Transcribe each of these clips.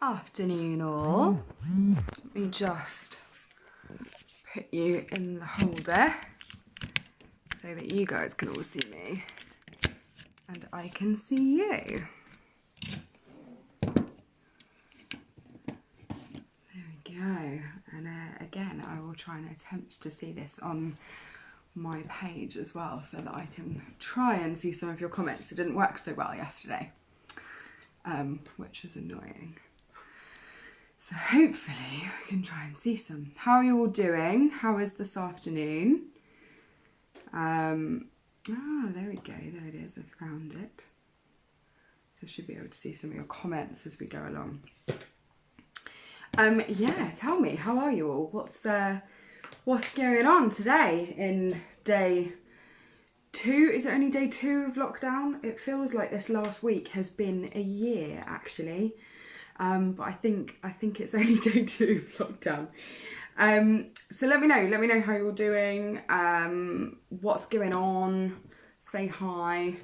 Afternoon all. Let me just put you in the holder so that you guys can all see me and I can see you. There we go. And again, I will try and attempt to see this on my page as well so that I can try and see some of your comments. It didn't work so well yesterday, which was annoying. So hopefully we can try and see some. How are you all doing? How is this afternoon? Oh, there we go. There it is. I found it. So I should be able to see some of your comments as we go along. Yeah, tell me, how are you all? What's going on today in day 2? Is it only day 2 of lockdown? It feels like this last week has been a year actually. But I think it's only day 2 of lockdown. So let me know how you're doing, what's going on, say hi.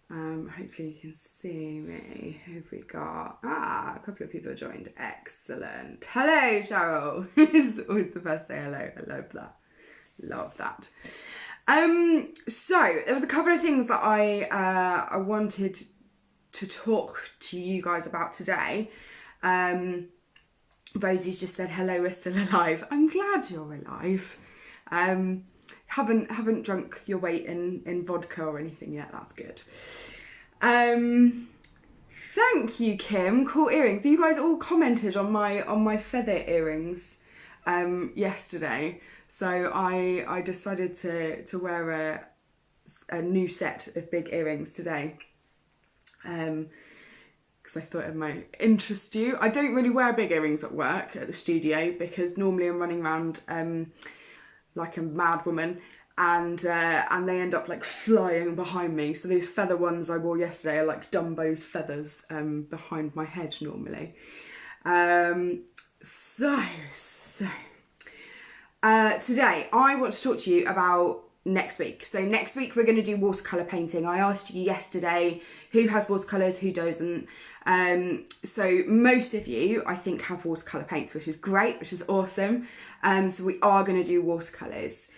Hopefully you can see me. Who have we got? A couple of people have joined. Excellent. Hello, Cheryl. It's always the first say hello. I love that. Love that. So there was a couple of things that I wanted to talk to you guys about today. Rosie's just said hello, we're still alive. I'm glad you're alive. Haven't drunk your weight in vodka or anything yet. That's good. Thank you, Kim. Cool earrings. You guys all commented on my feather earrings yesterday, so I decided to wear a new set of big earrings today. Because I thought it might interest you. I don't really wear big earrings at work at the studio because normally I'm running around like a mad woman, and they end up like flying behind me. So these feather ones I wore yesterday are like Dumbo's feathers behind my head normally. Today I want to talk to you about next week. So next week we're going to do watercolour painting. I asked you yesterday who has watercolours, who doesn't. So most of you I think have watercolour paints, which is great, which is awesome. So we are going to do watercolours.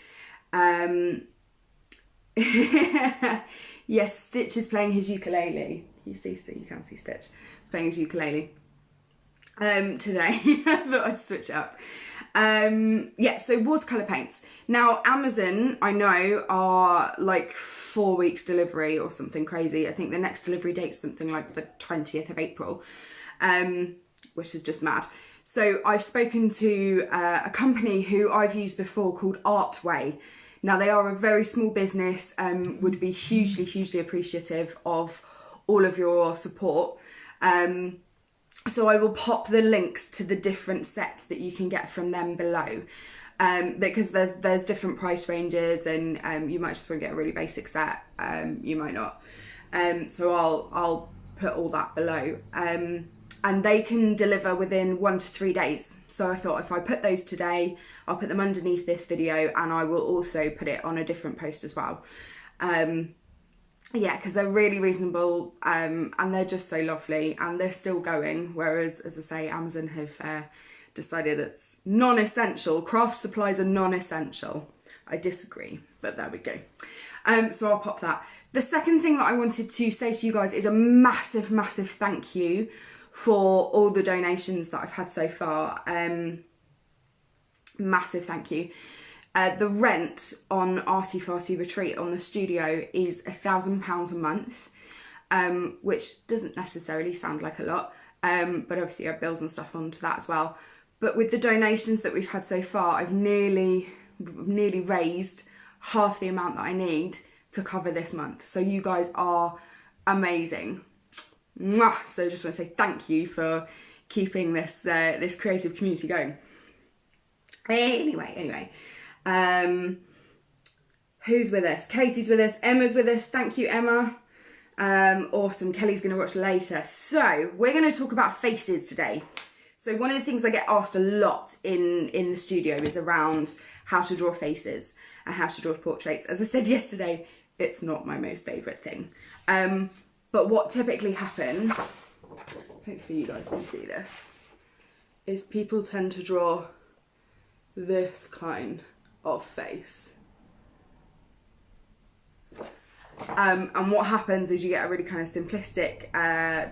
Yes, Stitch is playing his ukulele. You can see Stitch. He's playing his ukulele today. I thought I'd switch it up. Yeah, so watercolour paints. Now Amazon, I know, are like 4 weeks delivery or something crazy. I think the next delivery date's something like the 20th of April, which is just mad. So I've spoken to a company who I've used before called Artway. Now they are a very small business, would be hugely appreciative of all of your support. So I will pop the links to the different sets that you can get from them below, because there's different price ranges, and you might just want to get a really basic set, you might not. So I'll put all that below, and they can deliver within 1 to 3 days. So I thought if I put those today, I'll put them underneath this video, and I will also put it on a different post as well. Yeah, because they're really reasonable, and they're just so lovely, and they're still going, whereas, as I say, Amazon have decided it's non-essential. Craft supplies are non-essential. I disagree, but there we go. So I'll pop that. The second thing that I wanted to say to you guys is a massive thank you for all the donations that I've had so far. Massive thank you. The rent on Arty Farty Retreat on the studio is £1,000 a month, which doesn't necessarily sound like a lot, but obviously I have bills and stuff onto that as well. But with the donations that we've had so far, I've nearly raised half the amount that I need to cover this month. So you guys are amazing. Mwah! So I just want to say thank you for keeping this this creative community going. Anyway. Who's with us? Katie's with us, Emma's with us. Thank you, Emma. Awesome. Kelly's going to watch later. So we're going to talk about faces today. So one of the things I get asked a lot in the studio is around how to draw faces and how to draw portraits. As I said yesterday, it's not my most favourite thing. But what typically happens hopefully you guys can see this, is people tend to draw this kind of face. And what happens is you get a really kind of simplistic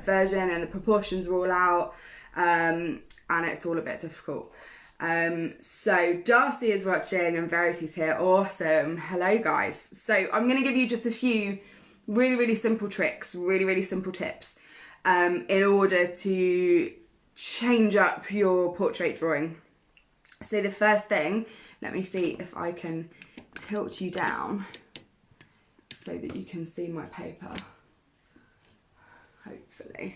version, and the proportions are all out, and it's all a bit difficult. So Darcy is watching and Verity's here. Awesome. Hello guys. So I'm going to give you just a few really simple tricks, really simple tips in order to change up your portrait drawing. So the first thing, let me see if I can tilt you down so that you can see my paper. Hopefully.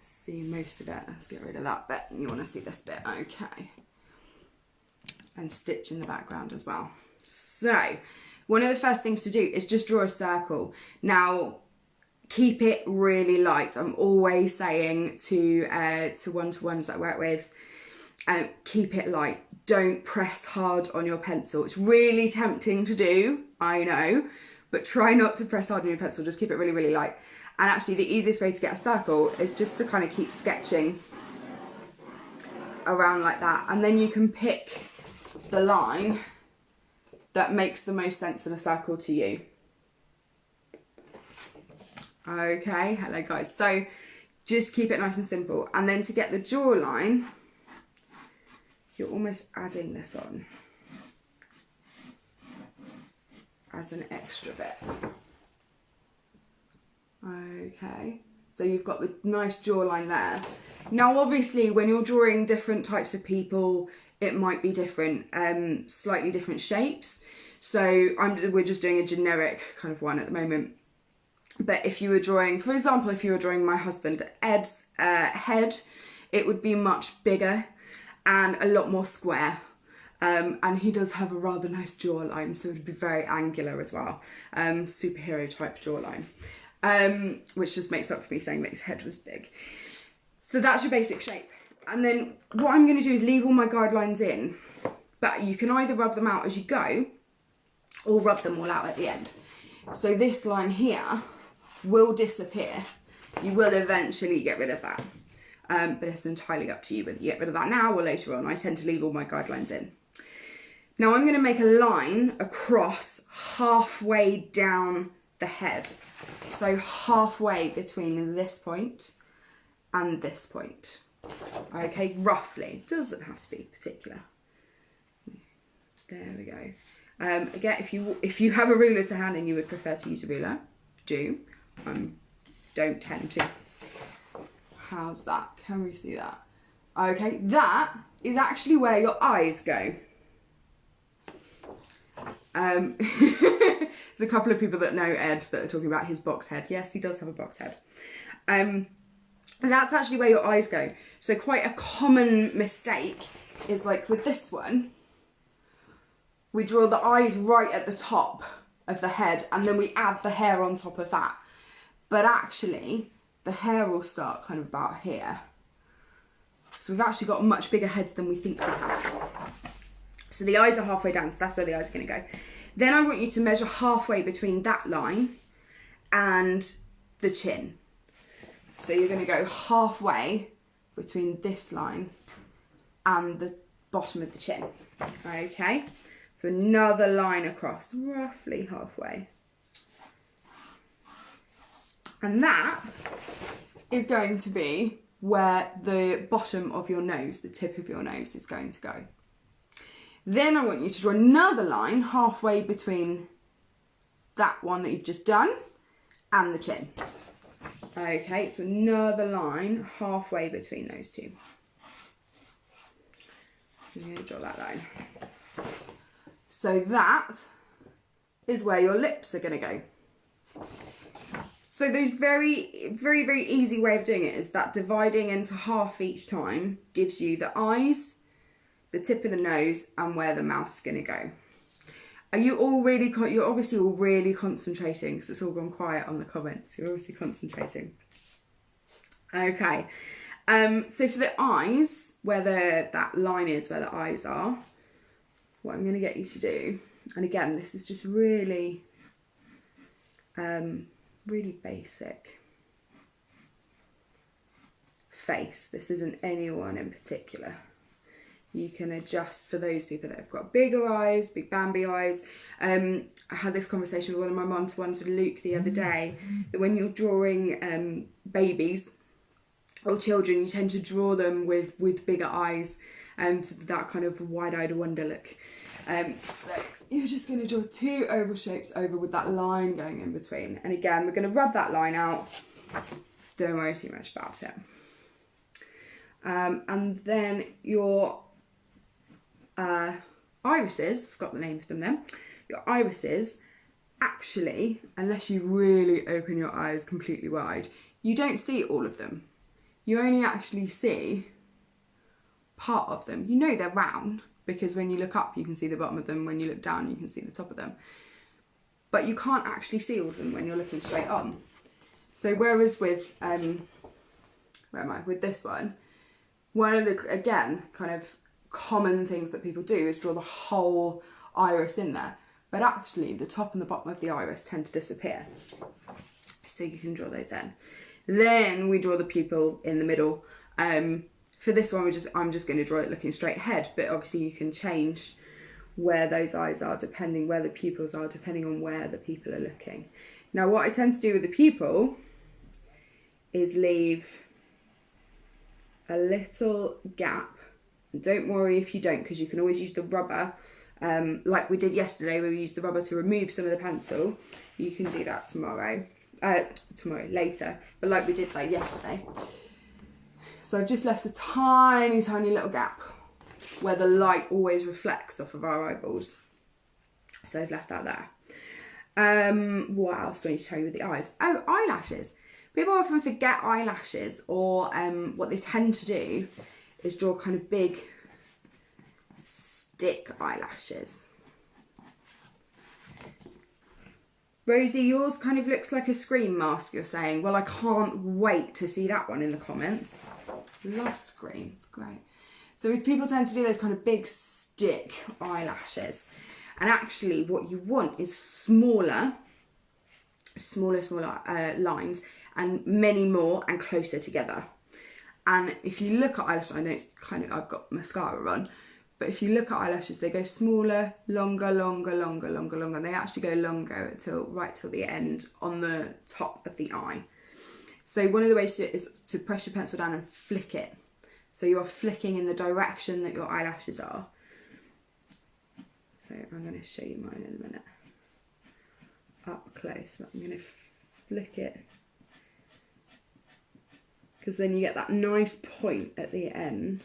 See most of it. Let's get rid of that bit. You want to see this bit. Okay. And stitch in the background as well. So, one of the first things to do is just draw a circle. Now, keep it really light. I'm always saying to one-to-ones I work with, keep it light. Don't press hard on your pencil. It's really tempting to do, I know, but try not to press hard on your pencil. Just keep it really light. And actually the easiest way to get a circle is just to kind of keep sketching around like that. And then you can pick the line that makes the most sense in a circle to you. Okay, hello guys. So just keep it nice and simple. And then to get the jawline, you're almost adding this on as an extra bit. Okay, so you've got the nice jawline there. Now obviously when you're drawing different types of people, it might be different, slightly different shapes. So we're just doing a generic kind of one at the moment. But if you were drawing, for example, if you were drawing my husband Ed's head, it would be much bigger and a lot more square. And he does have a rather nice jawline, so it would be very angular as well. Superhero type jawline. Which just makes up for me saying that his head was big. So that's your basic shape. And then what I'm going to do is leave all my guidelines in, but you can either rub them out as you go or rub them all out at the end. So this line here will disappear. You will eventually get rid of that. But it's entirely up to you whether you get rid of that now or later on. I tend to leave all my guidelines in. Now I'm going to make a line across halfway down the head. So halfway between this point and this point. Okay, roughly. Doesn't have to be particular. There we go. Again, if you have a ruler to hand and you would prefer to use a ruler, do. Don't tend to. How's that? Can we see that? Okay, that is actually where your eyes go. There's a couple of people that know Ed that are talking about his box head. Yes, he does have a box head. And that's actually where your eyes go. So quite a common mistake is like with this one, we draw the eyes right at the top of the head and then we add the hair on top of that. But actually, the hair will start kind of about here. So we've actually got much bigger heads than we think we have. So the eyes are halfway down, so that's where the eyes are going to go. Then I want you to measure halfway between that line and the chin. So you're going to go halfway between this line and the bottom of the chin. Okay, so another line across, roughly halfway. And that is going to be where the bottom of your nose, the tip of your nose, is going to go. Then I want you to draw another line halfway between that one that you've just done and the chin. Okay, so another line halfway between those two. I'm going to draw that line. So that is where your lips are going to go. So those very easy way of doing it is that dividing into half each time gives you the eyes, the tip of the nose, and where the mouth's going to go. Are you all really, you're obviously all really concentrating because it's all gone quiet on the comments. You're obviously concentrating. Okay, so for the eyes, where that line is, where the eyes are, what I'm going to get you to do, and again, this is just really, really basic. face. This isn't anyone in particular. You can adjust for those people that have got bigger eyes, big Bambi eyes. I had this conversation with one of my one-to-ones with Luke the other day, that when you're drawing babies or children, you tend to draw them with bigger eyes, to that kind of wide-eyed wonder look. So you're just going to draw 2 oval shapes over with that line going in between. And again, we're going to rub that line out. Don't worry too much about it. And then your irises, forgot the name of them then. Your irises, actually, unless you really open your eyes completely wide, you don't see all of them. You only actually see part of them. You know they're round, because when you look up you can see the bottom of them, when you look down you can see the top of them. But you can't actually see all of them when you're looking straight on. So whereas with, with this one of the, again, kind of common things that people do is draw the whole iris in there. But actually the top and the bottom of the iris tend to disappear. So you can draw those in. Then we draw the pupil in the middle. For this one, I'm just going to draw it looking straight ahead, but obviously you can change where those eyes are, depending where the pupils are, depending on where the people are looking. Now, what I tend to do with the pupil is leave a little gap. Don't worry if you don't, because you can always use the rubber, like we did yesterday, where we used the rubber to remove some of the pencil. You can do that later, but like we did yesterday. So I've just left a tiny, tiny little gap where the light always reflects off of our eyeballs. So I've left that there. What else do I need to tell you with the eyes? Oh, eyelashes. People often forget eyelashes, or what they tend to do is draw kind of big stick eyelashes. Rosie, yours kind of looks like a scream mask, you're saying. Well, I can't wait to see that one in the comments. Love Scream, it's great. So people tend to do those kind of big stick eyelashes. And actually what you want is smaller lines, and many more and closer together. And if you look at eyelashes, I know it's kind of, I've got mascara on, but if you look at eyelashes, they go smaller, longer, and they actually go longer right till the end on the top of the eye. So one of the ways to do it is to press your pencil down and flick it. So you are flicking in the direction that your eyelashes are. So I'm going to show you mine in a minute. Up close, I'm going to flick it. Because then you get that nice point at the end.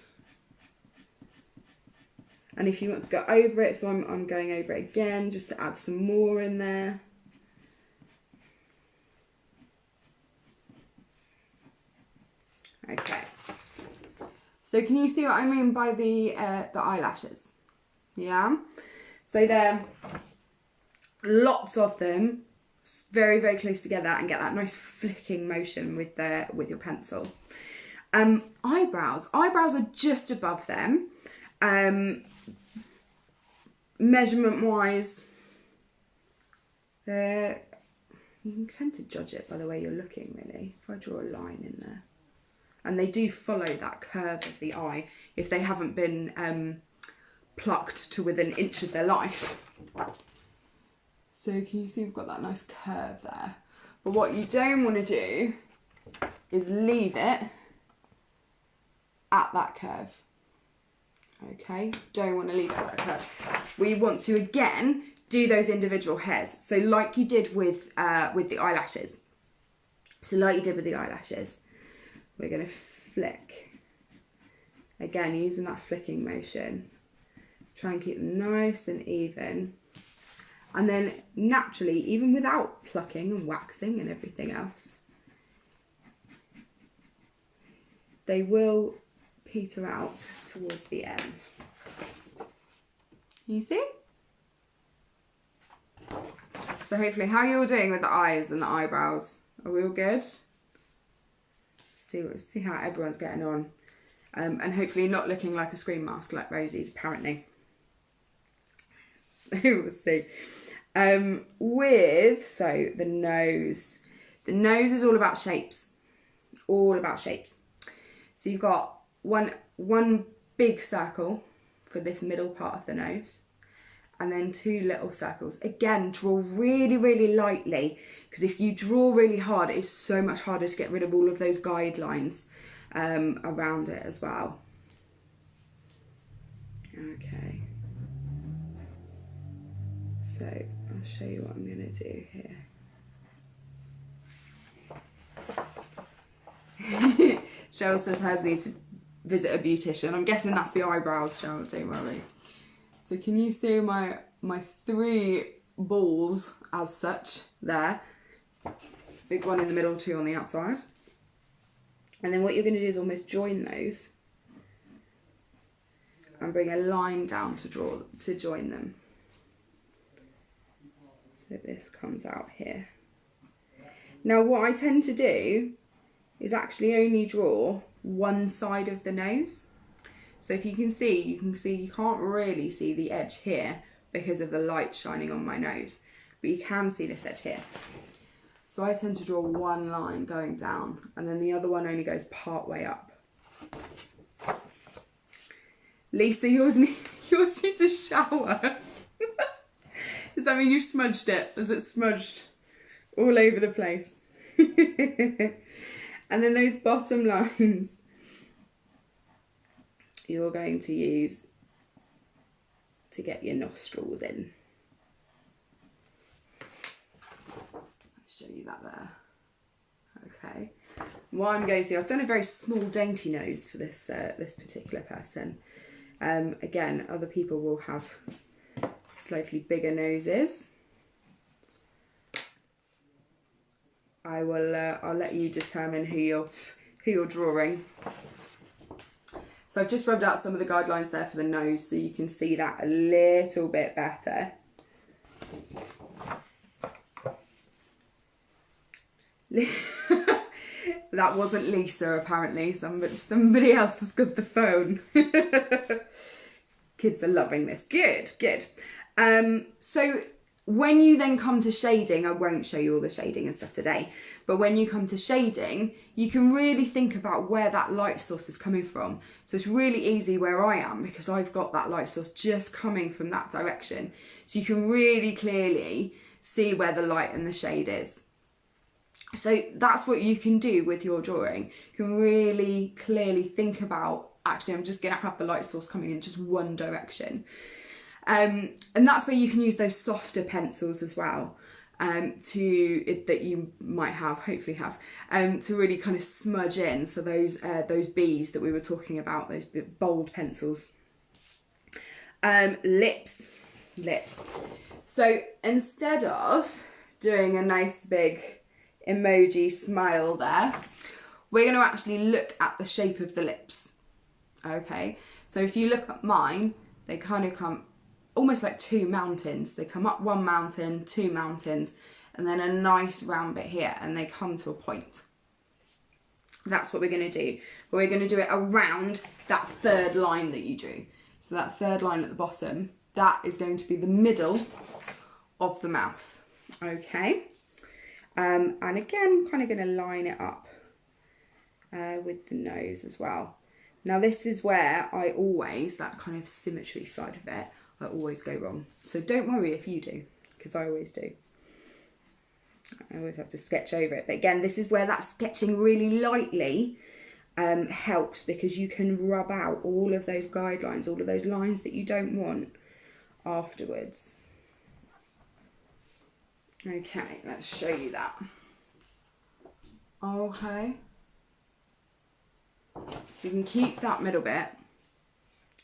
And if you want to go over it, so I'm going over it again just to add some more in there. Okay. So can you see what I mean by the eyelashes? Yeah. So there, lots of them, very, very close together, and get that nice flicking motion with your pencil. Eyebrows are just above them. Measurement wise, you can tend to judge it by the way you're looking, really. If I draw a line in there, and they do follow that curve of the eye if they haven't been plucked to within an inch of their life. So can you see we've got that nice curve there? But what you don't want to do is leave it at that curve. Okay, don't want to leave it at that curve. We want to again do those individual hairs. So like you did with the eyelashes. We're going to flick. Again, using that flicking motion. Try and keep them nice and even. And then naturally, even without plucking and waxing and everything else, they will peter out towards the end. You see? So hopefully, how are you all doing with the eyes and the eyebrows? Are we all good? See how everyone's getting on. And hopefully not looking like a scream mask like Rosie's, apparently. So we'll see. So the nose. The nose is all about shapes. All about shapes. So you've got one big circle for this middle part of the nose, and then 2 little circles. Again, draw really, really lightly, because if you draw really hard, it's so much harder to get rid of all of those guidelines around it as well. Okay. So I'll show you what I'm going to do here. Cheryl says hers needs to visit a beautician. I'm guessing that's the eyebrows, Cheryl, don't worry. So can you see my 3 balls as such there? Big one in the middle, 2 on the outside. And then what you're going to do is almost join those and bring a line down to join them. So this comes out here. Now what I tend to do is actually only draw one side of the nose. So if you can see you can't really see the edge here because of the light shining on my nose, but you can see this edge here. So I tend to draw one line going down, and then the other one only goes part way up. Lisa, yours needs a shower. Does that mean you smudged it? Is it smudged all over the place? And then those bottom lines you're going to use to get your nostrils in. I'll show you that there. Okay. What I'm going to do, I've done a very small dainty nose for this this particular person. Again, other people will have slightly bigger noses. I'll let you determine who you're drawing. So I've just rubbed out some of the guidelines there for the nose so you can see that a little bit better. That wasn't Lisa, apparently. Somebody else has got the phone. Kids are loving this. Good, good. So when you then come to shading, I won't show you all the shading and stuff today, but when you come to shading, you can really think about where that light source is coming from. So it's really easy where I am, because I've got that light source just coming from that direction. So you can really clearly see where the light and the shade is. So that's what you can do with your drawing. You can really clearly think about, actually, I'm just going to have the light source coming in just one direction. And that's where you can use those softer pencils as well, that you might have, hopefully have, to really kind of smudge in. So those B's that we were talking about, those bold pencils. Lips. So instead of doing a nice big emoji smile there, we're going to actually look at the shape of the lips. Okay, so if you look at mine, they kind of come almost like 2 mountains. They come up 1 mountain, 2 mountains, and then a nice round bit here, and they come to a point. That's what we're going to do. But we're going to do it around that 3rd line that you drew. So that 3rd line at the bottom, that is going to be the middle of the mouth. Okay. And again, I'm kind of going to line it up with the nose as well. Now this is where I always, that kind of symmetry side of it, I always go wrong. So don't worry if you do, because I always do. I always have to sketch over it. But again, this is where that sketching really lightly helps, because you can rub out all of those guidelines, all of those lines that you don't want afterwards. Okay, let's show you that. Okay. So you can keep that middle bit.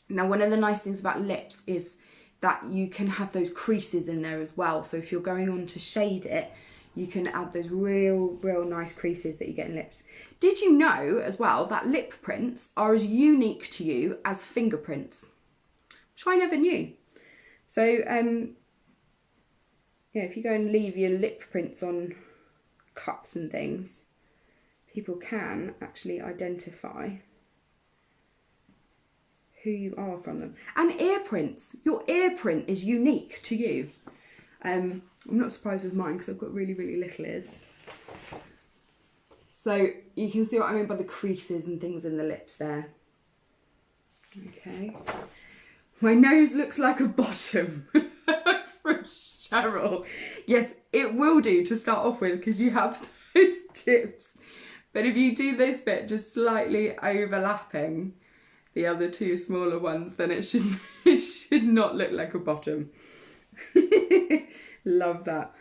Now, one of the nice things about lips is that you can have those creases in there as well. So if you're going on to shade it, you can add those real nice creases that you get in lips. Did you know as well that lip prints are as unique to you as fingerprints? Which I never knew. So, yeah, if you go and leave your lip prints on cups and things, people can actually identify who you are from them. And ear prints. Your ear print is unique to you. I'm not surprised with mine because I've got really little ears. So you can see what I mean by the creases and things in the lips there. Okay. My nose looks like a bottom from Cheryl. Yes, it will do to start off with because you have those tips. But if you do this bit just slightly overlapping the other two smaller ones, then it should not look like a bottom. Love that.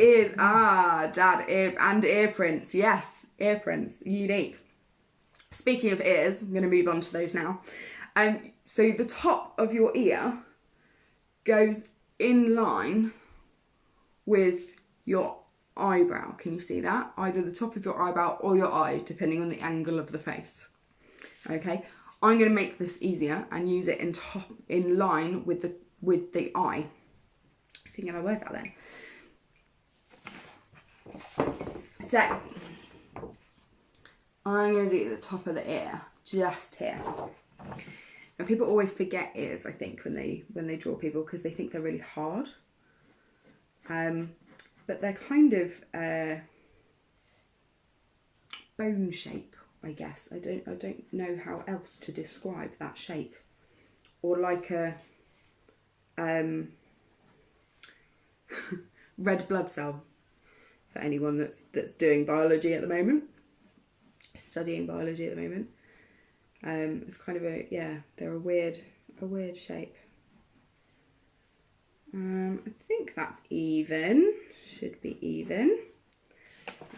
Ears, dad, ear prints. Yes, ear prints, unique. Speaking of ears, I'm going to move on to those now. So the top of your ear goes in line with your eyebrow. Can you see that? Either the top of your eyebrow or your eye, depending on the angle of the face. Okay, I'm going to make this easier and use it in line with the eye. If you can get my words out there. So I'm going to do the top of the ear, just here. And people always forget ears, I think, when they draw people because they think they're really hard. But they're kind of bone shape, I guess. I don't know how else to describe that shape. Or like a red blood cell for anyone that's doing biology at the moment, studying biology at the moment. It's kind of they're a weird shape. I think that's even. Should be even.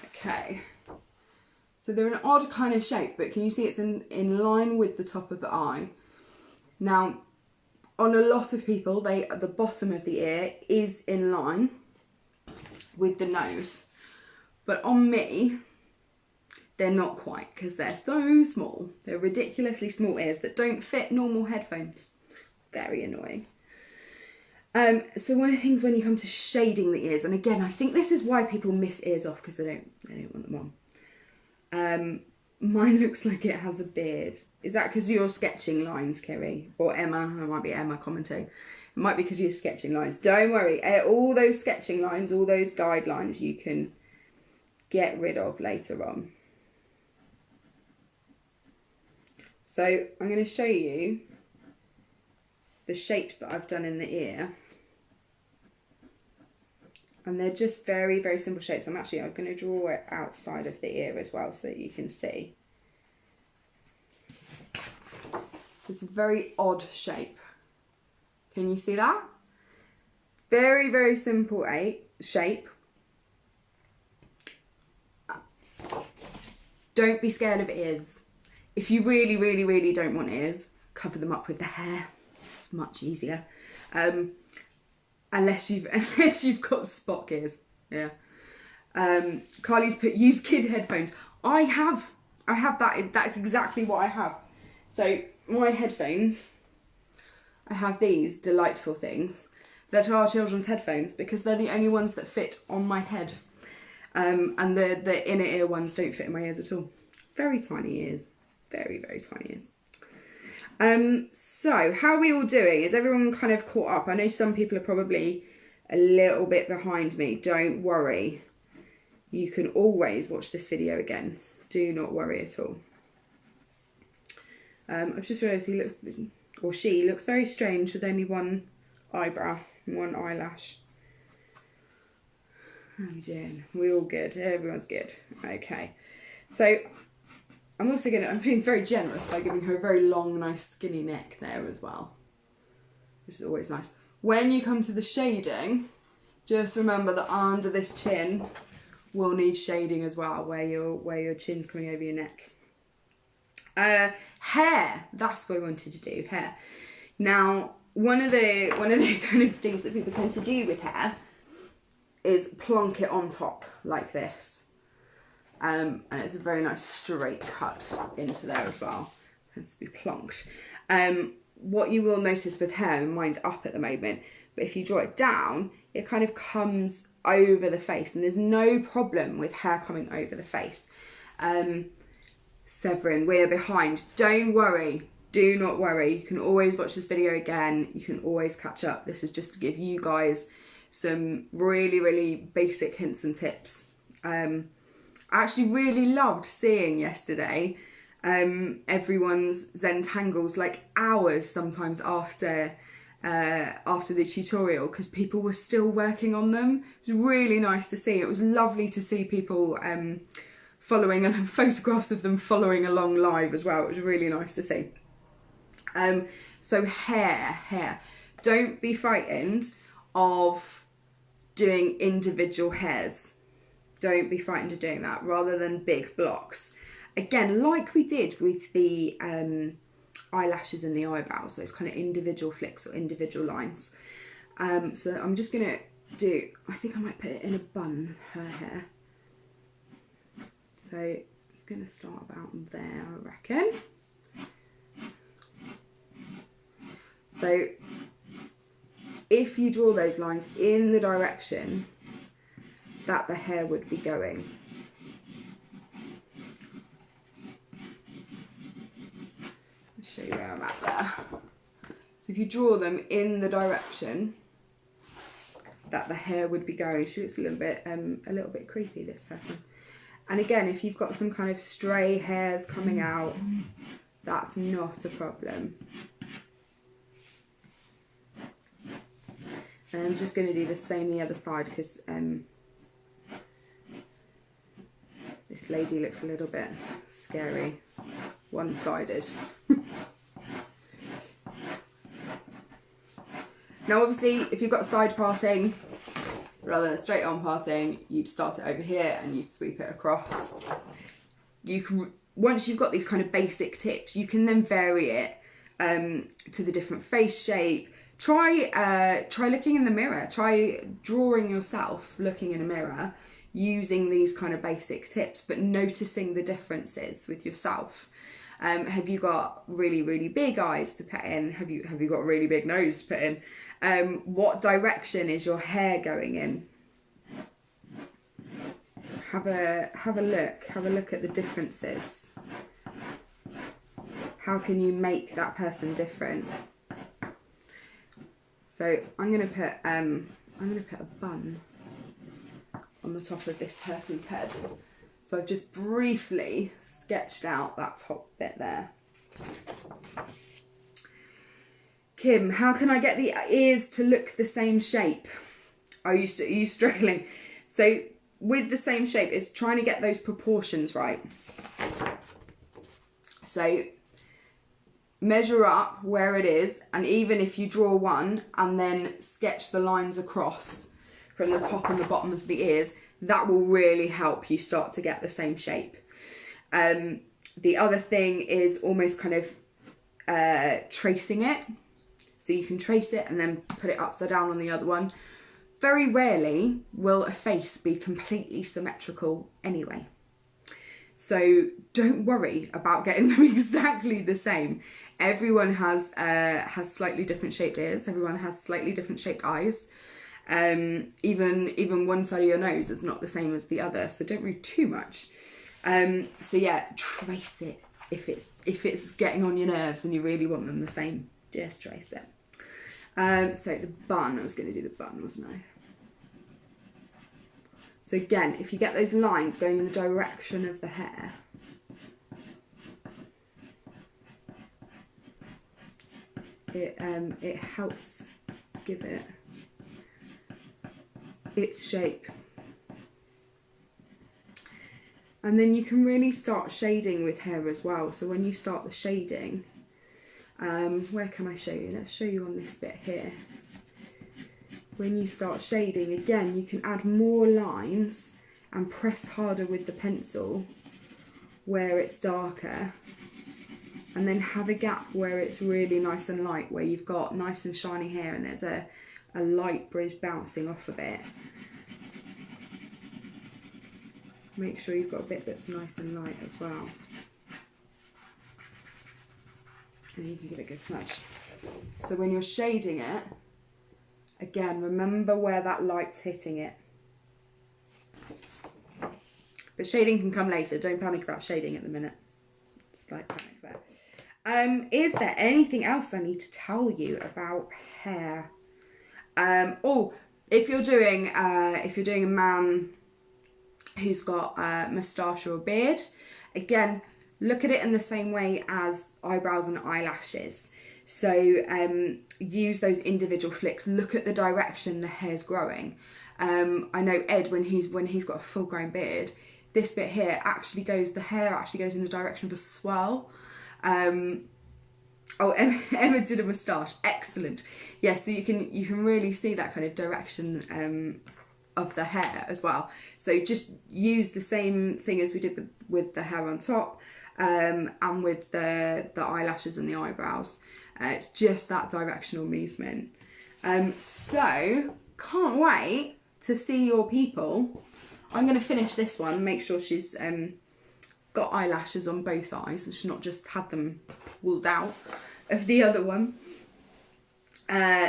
Okay. So they're an odd kind of shape, but can you see it's in line with the top of the eye? Now, on a lot of people, the bottom of the ear is in line with the nose. But on me, they're not quite because they're so small. They're ridiculously small ears that don't fit normal headphones. Very annoying. So one of the things when you come to shading the ears, and again, I think this is why people miss ears off because they don't want them on. Mine looks like it has a beard. Is that because you're sketching lines, Kerry? Or Emma? It might be Emma commenting. It might be because you're sketching lines. Don't worry. All those sketching lines, all those guidelines you can get rid of later on. So I'm going to show you the shapes that I've done in the ear. And they're just very, very simple shapes. I'm going to draw it outside of the ear as well so that you can see. So it's a very odd shape. Can you see that? Very, very simple shape. Don't be scared of ears. If you really, really, really don't want ears, cover them up with the hair. It's much easier. Unless you've got Spock ears. Yeah. Carly's put use kid headphones. I have that. That's exactly what I have. So my headphones, I have these delightful things that are children's headphones because they're the only ones that fit on my head. And the inner ear ones don't fit in my ears at all. Very tiny ears. Very, very tiny ears. So how are we all doing? Is everyone kind of caught up? I know some people are probably a little bit behind me. Don't worry. You can always watch this video again. Do not worry at all. I've just realised she looks very strange with only one eyebrow and one eyelash. How are we doing? We're all good. Everyone's good. Okay. So I'm being very generous by giving her a very long, nice, skinny neck there as well, which is always nice. When you come to the shading, just remember that under this chin will need shading as well, where your chin's coming over your neck. Hair, that's what I wanted to do, hair. Now, one of the kind of things that people tend to do with hair is plonk it on top like this. And it's a very nice straight cut into there as well. It has to be plonked. What you will notice with hair, and mine's up at the moment, but if you draw it down, it kind of comes over the face, and there's no problem with hair coming over the face. Severin, we're behind. Don't worry. Do not worry. You can always watch this video again. You can always catch up. This is just to give you guys some really, really basic hints and tips. I actually really loved seeing yesterday everyone's Zentangles, like hours sometimes after the tutorial, because people were still working on them. It was really nice to see. It was lovely to see people following, and photographs of them following along live as well. It was really nice to see. So hair. Don't be frightened of doing individual hairs. Don't be frightened of doing that, rather than big blocks. Again, like we did with the eyelashes and the eyebrows, those kind of individual flicks or individual lines. So I'm just going to do, I think I might put it in a bun, her hair. So I'm going to start about there, I reckon. So if you draw those lines in the direction that the hair would be going, I'll show you where I'm at there. So if you draw them in the direction that the hair would be going, she looks a little bit creepy, this person. And again, if you've got some kind of stray hairs coming out, that's not a problem. And I'm just going to do the same the other side, because this lady looks a little bit scary, one-sided. Now obviously, if you've got side parting rather than straight on parting, you'd start it over here and you'd sweep it across. You can, once you've got these kind of basic tips, you can then vary it to the different face shape. Try looking in the mirror. Try drawing yourself looking in a mirror, using these kind of basic tips, but noticing the differences with yourself. Have you got really, really big eyes to put in? Have you got a really big nose to put in? What direction is your hair going in? Have a look. Have a look at the differences. How can you make that person different? So I'm gonna put a bun on the top of this person's head. So I've just briefly sketched out that top bit there. Kim, how can I get the ears to look the same shape? Are you struggling? So with the same shape, it's trying to get those proportions right. So measure up where it is, and even if you draw one and then sketch the lines across from the top and the bottoms of the ears, that will really help you start to get the same shape. The other thing is almost kind of tracing it. So you can trace it and then put it upside down on the other one. Very rarely will a face be completely symmetrical anyway. So don't worry about getting them exactly the same. Everyone has slightly different shaped ears. Everyone has slightly different shaped eyes. Even one side of your nose is not the same as the other. So don't worry too much. So yeah, trace it. If it's getting on your nerves and you really want them the same, just trace it. So the bun, I was going to do the bun, wasn't I? So again, if you get those lines going in the direction of the hair, it helps give it its shape. And then you can really start shading with hair as well. So when you start the shading, where can I show you? Let's show you on this bit here. When you start shading, again, you can add more lines and press harder with the pencil where it's darker, and then have a gap where it's really nice and light, where you've got nice and shiny hair and there's a light bridge bouncing off of it. Make sure you've got a bit that's nice and light as well. And you can give it a good smudge. So when you're shading it, again, remember where that light's hitting it. But shading can come later. Don't panic about shading at the minute. Slight panic there. Is there anything else I need to tell you about hair? Oh, if you're doing a man who's got a moustache or a beard. Again, look at it in the same way as eyebrows and eyelashes. So use those individual flicks. Look at the direction the hair's growing. I know Ed, when he's got a full grown beard, this bit here the hair actually goes in the direction of a swirl. Oh, Emma did a moustache. Excellent. Yeah, so you can really see that kind of direction of the hair as well. So just use the same thing as we did with the hair on top, and with the eyelashes and the eyebrows. It's just that directional movement. So can't wait to see your people. I'm going to finish this one, make sure she's got eyelashes on both eyes and she's not just had them pulled out of the other one.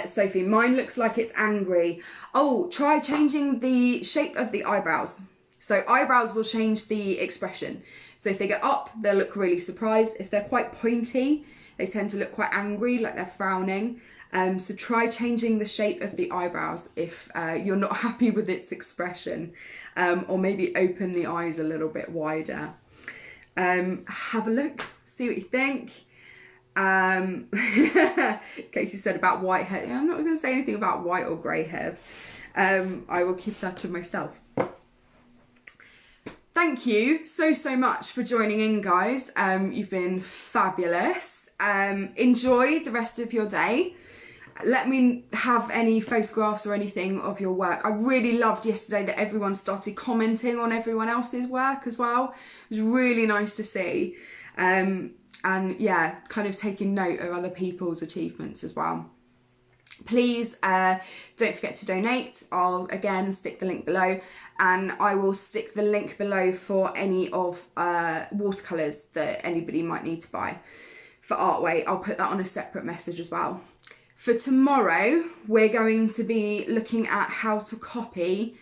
Sophie, mine looks like it's angry. Oh, try changing the shape of the eyebrows. So eyebrows will change the expression. So if they get up, they'll look really surprised. If they're quite pointy, they tend to look quite angry, like they're frowning. So try changing the shape of the eyebrows if you're not happy with its expression, or maybe open the eyes a little bit wider. Have a look, see what you think. Casey said about white hair. Yeah, I'm not going to say anything about white or grey hairs. I will keep that to myself. Thank you so much for joining in, guys. You've been fabulous. Enjoy the rest of your day. Let me have any photographs or anything of your work. I really loved yesterday that everyone started commenting on everyone else's work as well. It was really nice to see. And yeah, kind of taking note of other people's achievements as well. Please don't forget to donate. I'll again stick the link below, and I will stick the link below for any of watercolours that anybody might need to buy for Artway. I'll put that on a separate message as well. For tomorrow, we're going to be looking at how to copy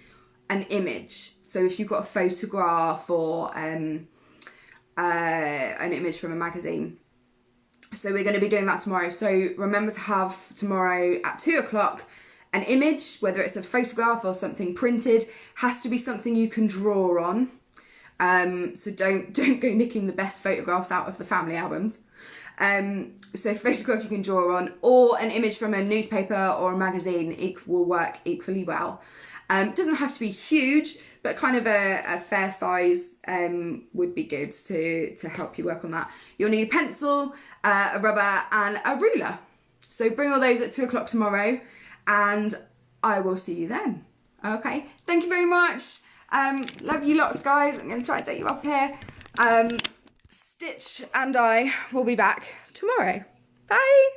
an image. So if you've got a photograph or an image from a magazine. So we're going to be doing that tomorrow. So remember to have tomorrow at 2 o'clock an image, whether it's a photograph or something printed, has to be something you can draw on. So don't go nicking the best photographs out of the family albums. So photograph you can draw on, or an image from a newspaper or a magazine will work equally well. Doesn't have to be huge, but kind of a fair size would be good to help you work on that. You'll need a pencil, a rubber and a ruler. So bring all those at 2 o'clock tomorrow, and I will see you then. Okay, thank you very much. Love you lots, guys. I'm going to try and take you off here. Stitch and I will be back tomorrow. Bye.